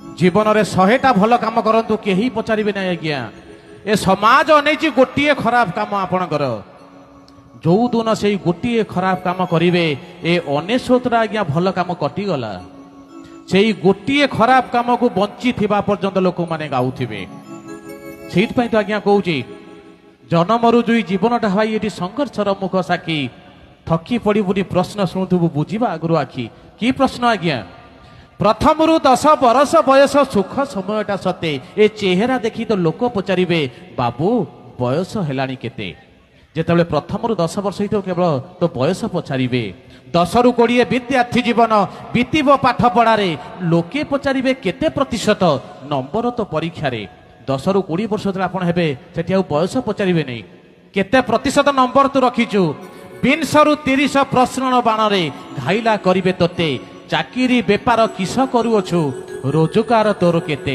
जीवन में 100टा भल काम करंतु केही पचारिबे ना आज्ञा ए समाज अनेची गोटिए खराब काम आपणकर जो दिन से गोटिए खराब काम करिवे ए 99टा आज्ञा भल काम कटिगला से गोटिए खराब काम को बंची थिबा पर्यंत लोक माने गाउथिबे सेइतपई तो आज्ञा कहूची जन्मरु जुई जीवनटा भाई ये संघर्षर मुख साक्षी थकी पड़ी बुढ़ी प्रश्न शुणुबू बुझा आगु आखि कि प्रश्न आज्ञा प्रथम 10 बरस बयस सुख समयटा सते ए चेहरा देखी तो लोक पचारे बाबू बयस हेलानी केते जेतेबेले प्रथम 10 वर्ष ही केवल तो बयस पचारे 10 रु 20 विद्यार्थी जीवन बीतब पाठ पढ़ारे लोके पचारे केते प्रतिशत नंबर तो परीक्षा 10 रु 20 वर्ष आप बयस पचारे नहीं केते प्रतिशत नंबर तू रखीचु 20 रु 30 प्रश्न बाण घाइला करिवे तोते चाकरी बेपार किस करुअछु रोजगार तोर केते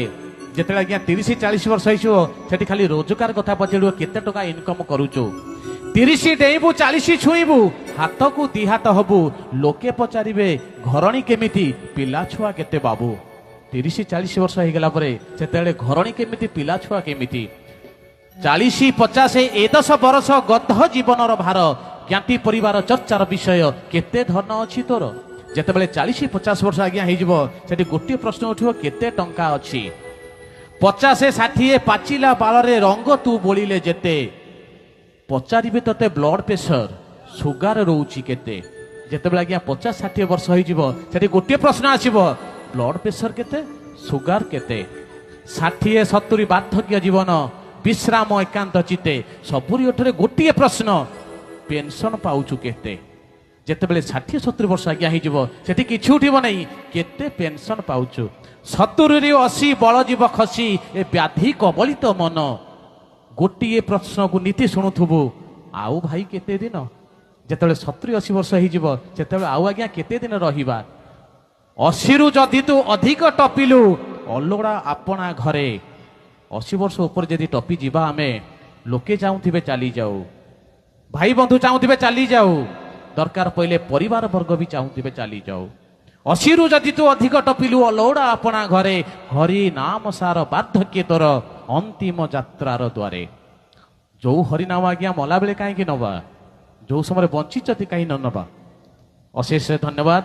जेते आज्ञा 30-40 वर्ष होती खाली रोजगार कथा पचार केते टका इनकम करुचु 30 डेबू 40 छुईबू हाथ को 2 हाथ हबू लोके पचारे घरणी केमिति पिला छुआ केते बाबू 30-40 वर्ष हो गला से घरणी केमिति पिला छुआ केमिति 40-50 ए 10 बरस गध जीवन भार ज्ञाति परिवार चर्चार विषय केते धन अच्छी तोर जेतेबेले 40-50 वर्ष आज्ञा होती गोटे प्रश्न उठो केते टंका अच्छी 50-60 पाचिला बालरे रंग तू बोलिले जेते पचारे तोते ब्लड प्रेशर सुगार रोची केते जेतेबेले आज्ञा 50-60 वर्ष हो गोटे प्रश्न आसीबो ब्लड प्रेशर केते सुगार केते 60-70 बार्धक्य जीवन विश्राम एकांत चिते सबुरी ओठरे गोटे प्रश्न पेंशन पाउचु केते जेतेबेले 60-70 वर्ष आज्ञा होती किछि उठिब नहीं केते पेंशन पाउचु 70-80 बल जीव खसी ए व्याधि कबलित मन गोटे प्रश्न को नीति शुणुथुबु आउ भाई केते दिन जेतेबेले 70-80 वर्ष होते आउ आज्ञा केते दिन रहिबा 80 रु जदि तू अधिक टपिलु अलोड़ा आपणा घरे 80 वर्ष ऊपर जदि टपी जीवा आमे लोके चाहूथिबे चली जाऊ भाई बंधु चाहूथिबे चली जाऊ दरकार पहले परिवार वर्ग भी चाहूथिबे चली जाऊ 80 रु जदि तू अधिक टपिलु अलोड़ा आपणा घरे हरि नाम सार बार्धक्य तोर अंतिम यात्रार द्वारे जो हरिनाम आज्ञा मला बेले कहीं नवा जो समय बंची कहीं न नवा अशेष धन्यवाद।